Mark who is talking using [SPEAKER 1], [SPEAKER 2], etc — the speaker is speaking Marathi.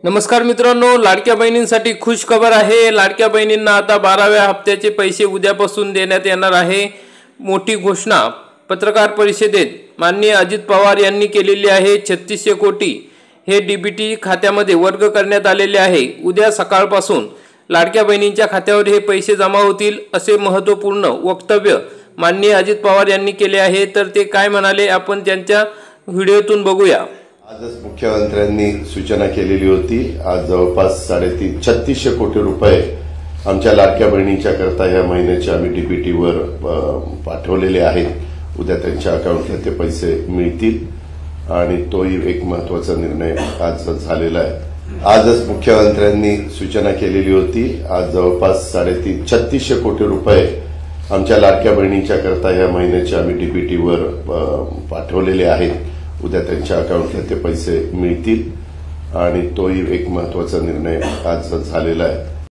[SPEAKER 1] नमस्कार मित्रांनो, लाडक्या बहिणींसाठी खुश खबर आहे। लाडक्या बहिणींना आता 12व्या हप्त्याचे पैसे उद्यापासून देण्यात येणार आहे। मोठी घोषणा पत्रकार परिषदेत माननीय अजित पवार यांनी केलेली आहे। 3600 कोटी हे डीबीटी खात्यामध्ये वर्ग करण्यात आलेले आहे। उद्या सकाळपासून लाडक्या बहिणींच्या खात्यावर हे पैसे जमा होतील असे महत्त्वपूर्ण वक्तव्य माननीय अजित पवार यांनी केले आहे। तर ते काय म्हणाले आपण त्यांच्या व्हिडिओतून बघूया।
[SPEAKER 2] आजच मुख्यमंत्र्यांनी सूचना केलेली होती। आज जवळपास 3600 कोटी रुपये आमच्या लाडक्या बहिणींच्या करता या महिन्याचे आम्ही डीबीटीवर पाठवलेले आहेत। उद्या त्यांच्या अकाउंटला ते पैसे मिळतील आणि तोही एक महत्त्वाचा निर्णय आज झालेला आहे। आजच मुख्यमंत्र्यांनी सूचना केलेली होती। आज जवळपास 3600 कोटी रुपये आमच्या लाडक्या बहिणींच्या करता या महिन्याचे आम्ही डीबीटीवर पाठवलेले आहेत। उद्या त्यांच्या अकाउंटला ते पैसे मिळतील आणि तोही एक महत्त्वाचा निर्णय आज झालेला आहे।